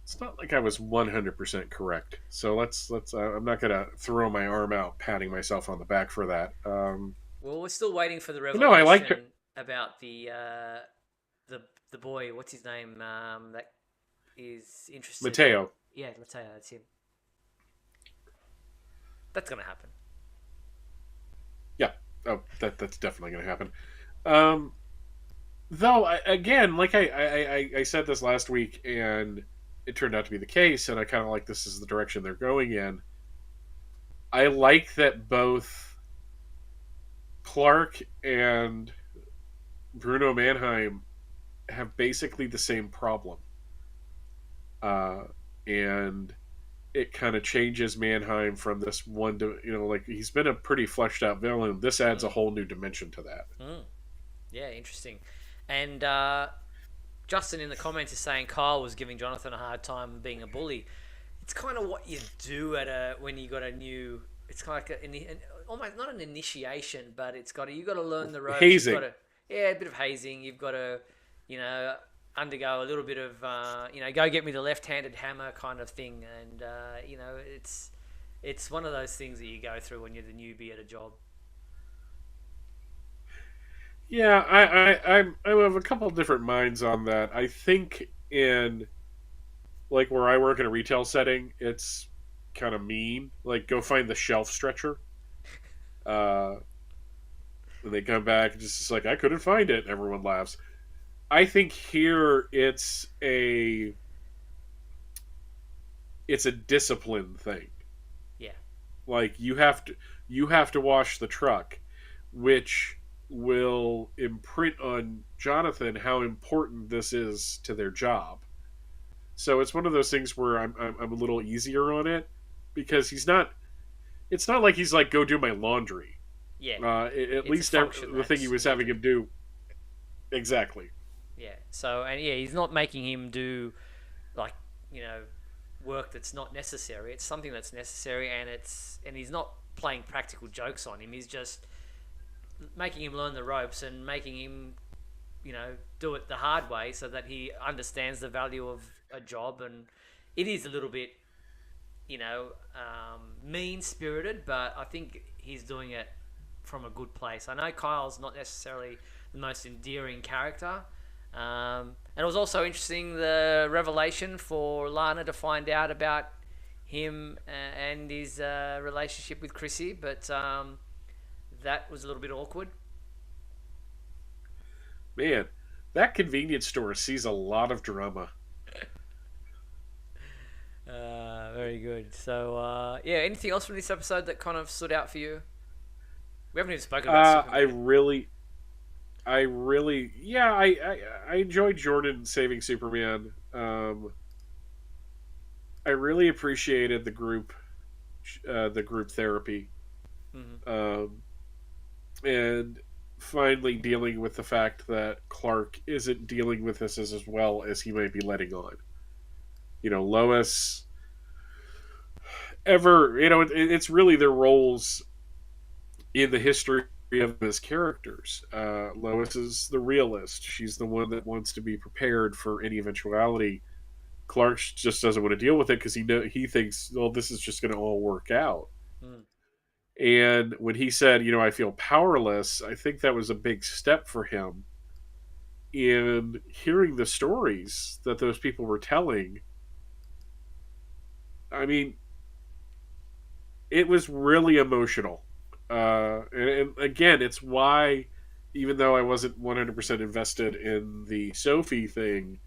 it's not like I was 100% correct. So let's I'm not gonna throw my arm out, patting myself on the back for that. Well, we're still waiting for the revelation. No, I liked her. About the boy. What's his name? That is interested. Mateo. Yeah, Mateo. That's him. That's gonna happen. Yeah. Oh, that's definitely going to happen. Though, again, like I said this last week, and it turned out to be the case, and I kind of like this is the direction they're going in. I like that both Clark and Bruno Mannheim have basically the same problem. And it kind of changes Mannheim from this one to, he's been a pretty fleshed out villain. This adds a whole new dimension to that. Yeah, interesting. And Justin in the comments is saying Kyle was giving Jonathan a hard time being a bully. It's kind of what you do when you got a new. It's kind of like almost not an initiation, but you got to learn the ropes. Hazing. A bit of hazing. You've got to, undergo a little bit of, go get me the left-handed hammer kind of thing, and it's one of those things that you go through when you're the newbie at a job. Yeah, I have a couple of different minds on that. I think in like where I work in a retail setting, it's kind of mean. Like, go find the shelf stretcher. Uh, and they come back and just like, I couldn't find it. Everyone laughs. I think here it's a discipline thing. Yeah. Like you have to wash the truck, which will imprint on Jonathan how important this is to their job. So it's one of those things where I'm a little easier on it because he's not. It's not like he's like, go do my laundry. Yeah. At least the thing he was having him do. Exactly. Yeah. So he's not making him do like, work that's not necessary. It's something that's necessary, and he's not playing practical jokes on him. He's just making him learn the ropes and making him, do it the hard way so that he understands the value of a job. And it is a little bit, mean-spirited, but I think he's doing it from a good place. I know Kyle's not necessarily the most endearing character. And it was also interesting, the revelation for Lana to find out about him and his relationship with Chrissy, but that was a little bit awkward. Man, that convenience store sees a lot of drama. Very good. So, anything else from this episode that kind of stood out for you? We haven't even spoken about Superman. I enjoyed Jordan saving Superman. I really appreciated the group therapy, and finally dealing with the fact that Clark isn't dealing with this as well as he might be letting on. Lois. It's really their roles in the history of his characters. Lois is the realist. She's the one that wants to be prepared for any eventuality. Clark just doesn't want to deal with it because he thinks, well, this is just going to all work out. And when he said, I feel powerless, I think that was a big step for him. In hearing the stories that those people were telling, I mean, it was really emotional. And again, it's why, even though I wasn't 100% invested in the Sophie thing,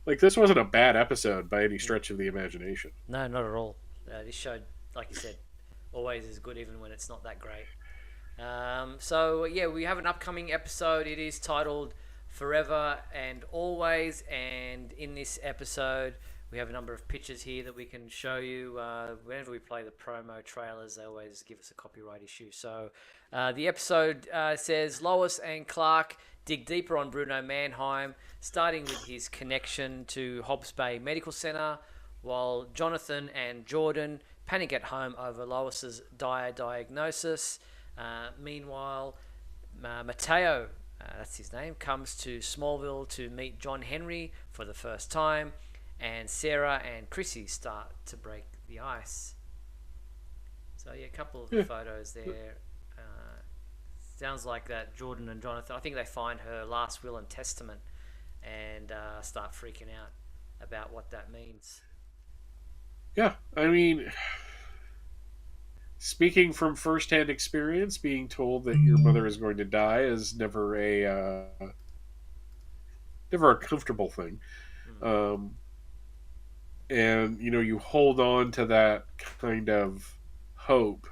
like, this wasn't a bad episode by any stretch of the imagination. No, not at all. This show, like you said, always is good even when it's not that great. We have an upcoming episode. It is titled Forever and Always, and in this episode we have a number of pictures here that we can show you. Whenever we play the promo trailers, they always give us a copyright issue. So the episode says Lois and Clark dig deeper on Bruno Mannheim, starting with his connection to Hobbs Bay Medical Center, while Jonathan and Jordan panic at home over Lois's dire diagnosis. Meanwhile, Mateo, that's his name, comes to Smallville to meet John Henry for the first time, and Sarah and Chrissy start to break the ice. So a couple of photos there. Sounds like that Jordan and Jonathan, I think they find her last will and testament and start freaking out about what that means. Yeah, I mean, speaking from first-hand experience, being told that your mother is going to die is never a comfortable thing. And, you hold on to that kind of hope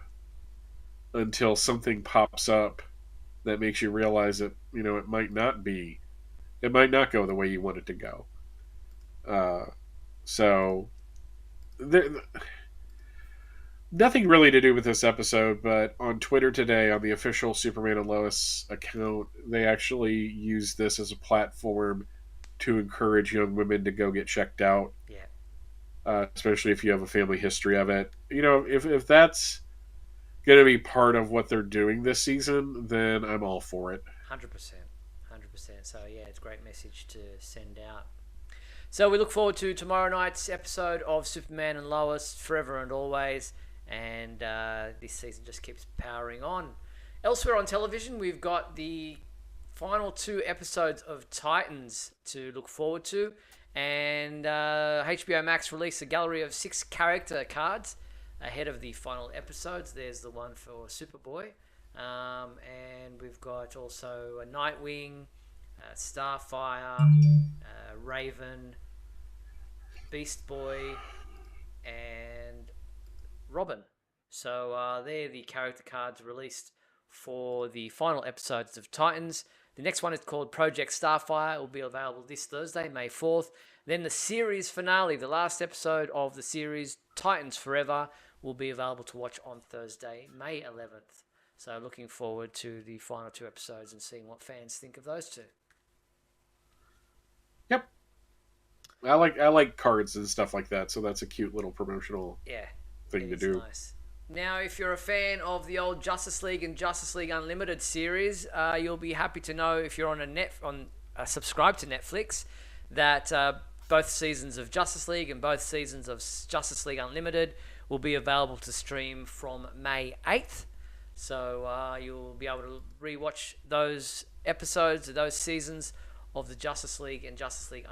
until something pops up that makes you realize that, it might not go the way you want it to go. Nothing really to do with this episode, but on Twitter today, on the official Superman and Lois account, they actually use this as a platform to encourage young women to go get checked out. Yeah. Especially if you have a family history of it. If that's going to be part of what they're doing this season, then I'm all for it. 100%. So it's a great message to send out. So we look forward to tomorrow night's episode of Superman and Lois, Forever and Always, and this season just keeps powering on. Elsewhere on television, we've got the final 2 episodes of Titans to look forward to, And HBO Max released a gallery of 6 character cards ahead of the final episodes. There's the one for Superboy. And we've got also a Nightwing, Starfire, Raven, Beast Boy, and Robin. So they're the character cards released for the final episodes of Titans. The next one is called Project Starfire. It will be available this Thursday, May 4th. Then the series finale, the last episode of the series, Titans Forever, will be available to watch on Thursday, May 11th. So looking forward to the final 2 episodes and seeing what fans think of those 2. Yep. I like cards and stuff like that, so that's a cute little promotional thing to do. Nice. Now, if you're a fan of the old Justice League and Justice League Unlimited series, you'll be happy to know if you're subscribed to Netflix that both seasons of Justice League and both seasons of Justice League Unlimited will be available to stream from May 8th. So you'll be able to rewatch those episodes of those seasons of the Justice League and Justice League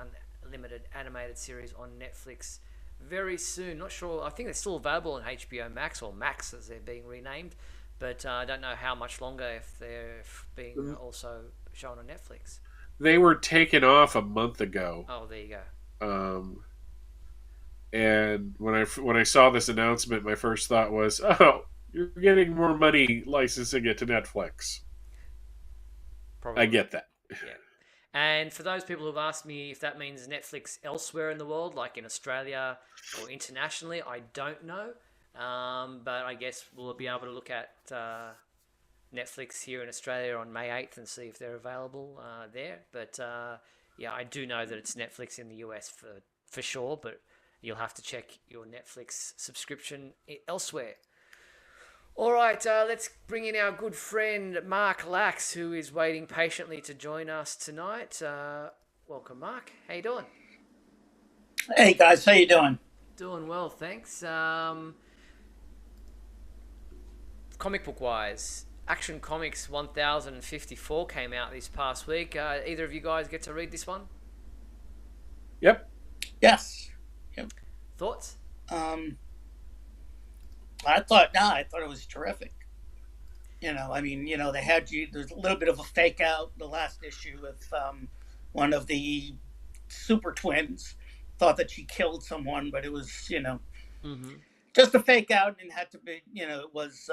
Unlimited animated series on Netflix very soon. Not sure. I think they're still available on HBO Max, or Max as they're being renamed, but I don't know how much longer if they're being also shown on Netflix. They were taken off a month ago. Oh, there you go. And when I saw this announcement, my first thought was, "Oh, you're getting more money licensing it to Netflix." Probably. I get that. Yeah. And for those people who've asked me if that means Netflix elsewhere in the world, like in Australia or internationally, I don't know. But I guess we'll be able to look at Netflix here in Australia on May 8th and see if they're available there. But yeah, I do know that it's Netflix in the US for sure, but you'll have to check your Netflix subscription elsewhere. All right, let's bring in our good friend Mark Lax, who is waiting patiently to join us tonight. Welcome, Mark. How you doing? Hey guys, how you doing? Doing well, thanks. Comic book wise, Action Comics 1054 came out this past week. Either of you guys get to read this one? Yep. Yes. Yep. Thoughts? I thought it was terrific. I mean, they had there's a little bit of a fake out the last issue with one of the super twins. Thought that she killed someone, but it was, just a fake out, and had to be, it was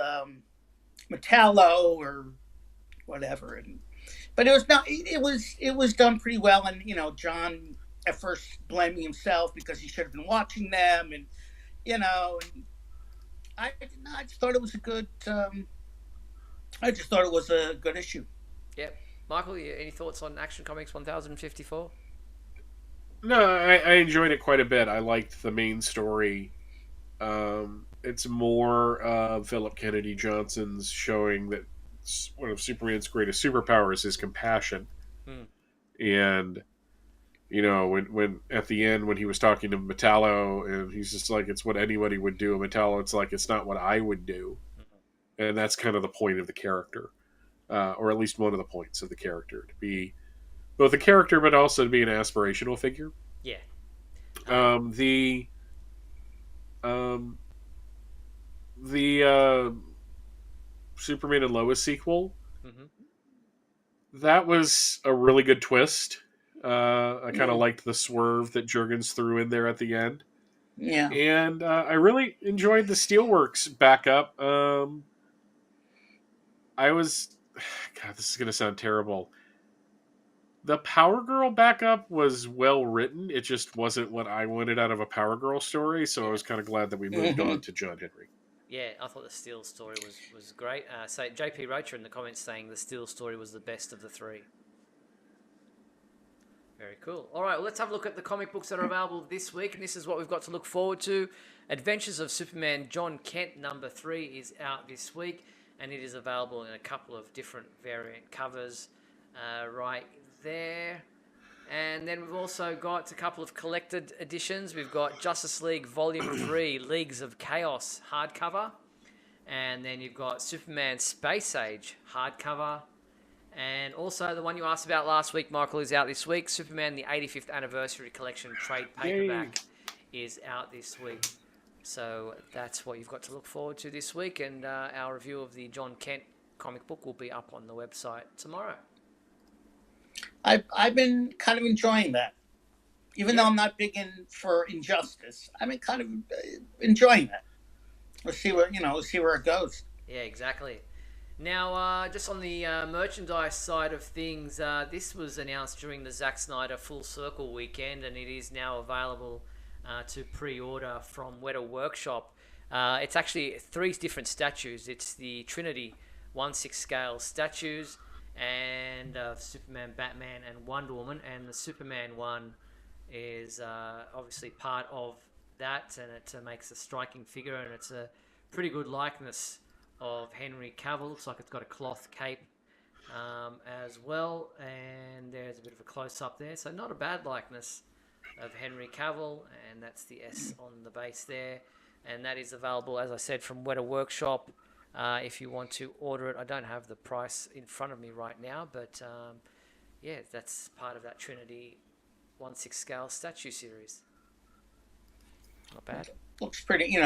Metallo or whatever. But it was not. It was done pretty well, and John at first blaming himself because he should have been watching them, and I just thought it was a good. I just thought it was a good issue. Yep, Michael, any thoughts on Action Comics 1054? No, I enjoyed it quite a bit. I liked the main story. It's more of Philip Kennedy Johnson's showing that one of Superman's greatest superpowers is his compassion, and when at the end when he was talking to Metallo and he's just like, it's what anybody would do, and Metallo, it's like, it's not what I would do. And that's kind of the point of the character, or at least one of the points of the character, to be both a character but also to be an aspirational figure. Yeah. The Superman and Lois sequel, that was a really good twist. I kind of liked the swerve that Jurgens threw in there at the end. Yeah. And I really enjoyed the Steelworks backup. God, this is going to sound terrible. The Power Girl backup was well written. It just wasn't what I wanted out of a Power Girl story, so I was kind of glad that we moved on to John Henry. Yeah, I thought the Steel story was great. So JP Rocher in the comments saying the Steel story was the best of the 3. Very cool. All right, well, let's have a look at the comic books that are available this week, and this is what we've got to look forward to. Adventures of Superman John Kent #3 is out this week, and it is available in a couple of different variant covers right there. And then we've also got a couple of collected editions. We've got Justice League Volume 3, Leagues of Chaos hardcover. And then you've got Superman Space Age hardcover. And also the one you asked about last week, Michael, is out this week. Superman, the 85th Anniversary Collection trade paperback is out this week. So that's what you've got to look forward to this week. And our review of the John Kent comic book will be up on the website tomorrow. I've been kind of enjoying that. Even though I'm not big for Injustice, I've been kind of enjoying that. We'll see where it goes. Yeah, exactly. Now, just on the merchandise side of things, this was announced during the Zack Snyder Full Circle weekend, and it is now available to pre-order from Weta Workshop. It's actually 3 different statues. It's the Trinity 1/6 scale statues, and Superman, Batman, and Wonder Woman. And the Superman one is obviously part of that, and it makes a striking figure, and it's a pretty good likeness of Henry Cavill. Looks like it's got a cloth cape as well, and there's a bit of a close-up there, so not a bad likeness of Henry Cavill, and that's the S on the base there, and that is available, as I said, from Weta Workshop. If you want to order it, I don't have the price in front of me right now, but yeah, that's part of that Trinity 1/6 scale statue series. Not bad. Looks pretty,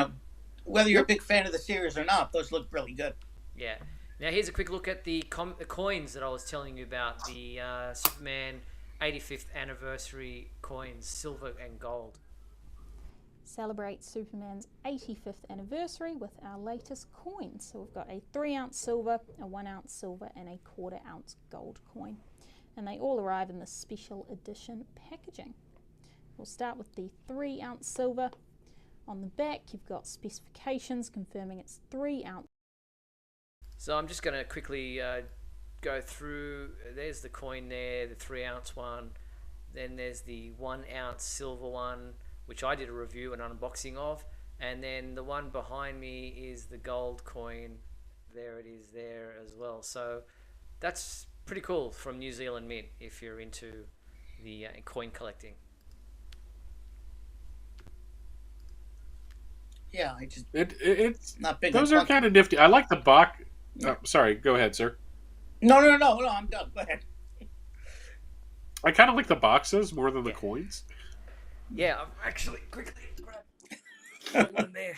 whether you're a big fan of the series or not, those look really good. Yeah. Now here's a quick look at the coins that I was telling you about. The Superman 85th anniversary coins, silver and gold. Celebrate Superman's 85th anniversary with our latest coins. So we've got a 3-ounce silver, a 1-ounce silver, and a 1/4-ounce gold coin. And they all arrive in the special edition packaging. We'll start with the 3-ounce silver. On the back, you've got specifications confirming it's 3 ounce. So I'm just going to quickly go through. There's the coin there, the 3-ounce one. Then there's the 1-ounce silver one, which I did a review and unboxing of. And then the one behind me is the gold coin. There it is there as well. So that's pretty cool from New Zealand Mint if you're into the coin collecting. Yeah, it's not big. Those are kind of nifty. I like the box. Oh, sorry, go ahead, sir. No, I'm done. Go ahead. I kind of like the boxes more than the coins. Yeah, I'm actually quickly grab one there.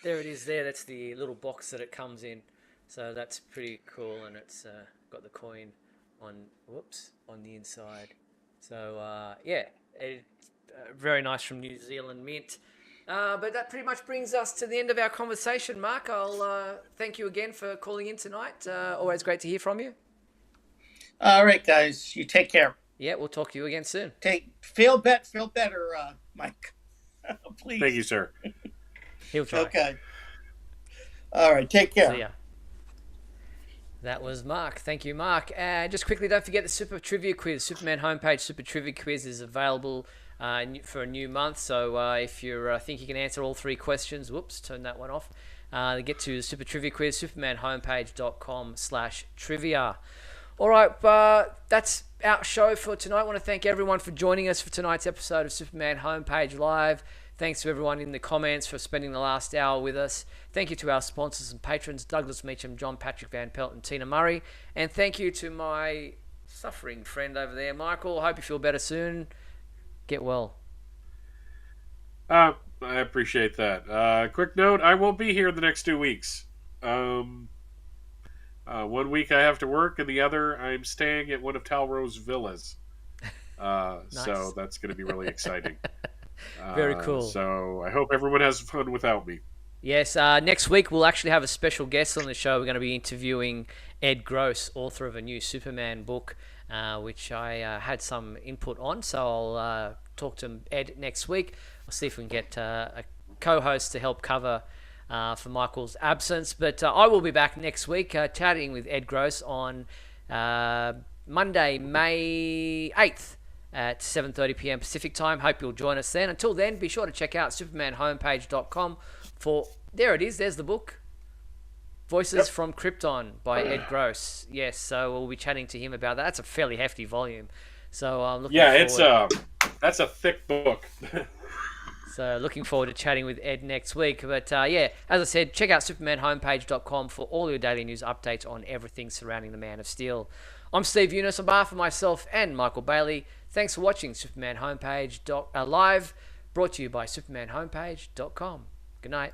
There it is there. That's the little box that it comes in. So that's pretty cool, and it's got the coin on the inside. So yeah, very nice from New Zealand Mint. But that pretty much brings us to the end of our conversation, Mark. I'll thank you again for calling in tonight. Always great to hear from you. All right, guys. You take care. Yeah, we'll talk to you again soon. Feel better, Mike. Please. Thank you, sir. He'll try. Okay. All right, take care. See ya. That was Mark. Thank you, Mark. Just quickly, don't forget the Super Trivia Quiz. Superman homepage Super Trivia Quiz is available for a new month. So if you think you can answer all 3 questions, turn that one off. Get to the Super Trivia Quiz, supermanhomepage.com/trivia. All right, that's our show for tonight. I want to thank everyone for joining us for tonight's episode of Superman Homepage Live. Thanks to everyone in the comments for spending the last hour with us. Thank you to our sponsors and patrons, Douglas Meacham, John Patrick Van Pelt, and Tina Murray. And thank you to my suffering friend over there, Michael. I hope you feel better soon. Get well. I appreciate that. Quick note, I won't be here the next 2 weeks. 1 week I have to work, and the other I'm staying at one of Talro's villas. Nice. So that's going to be really exciting. Very cool. So I hope everyone has fun without me. Yes, next week we'll actually have a special guest on the show. We're going to be interviewing Ed Gross, author of a new Superman book, which I had some input on. So I'll talk to Ed next week. We'll see if we can get a co-host to help cover for Michael's absence. But I will be back next week chatting with Ed Gross on Monday, May 8th. At 7:30 p.m. Pacific time. Hope you'll join us then. Until then, be sure to check out supermanhomepage.com for, there it is, there's the book, Voices from Krypton by Ed Gross. Yes, so we'll be chatting to him about that. That's a fairly hefty volume. So I'm looking forward. That's a thick book. So looking forward to chatting with Ed next week. But yeah, as I said, check out supermanhomepage.com for all your daily news updates on everything surrounding the Man of Steel. I'm Steve Eunice on behalf of myself and Michael Bailey. Thanks for watching Superman Homepage Live, brought to you by supermanhomepage.com. Good night.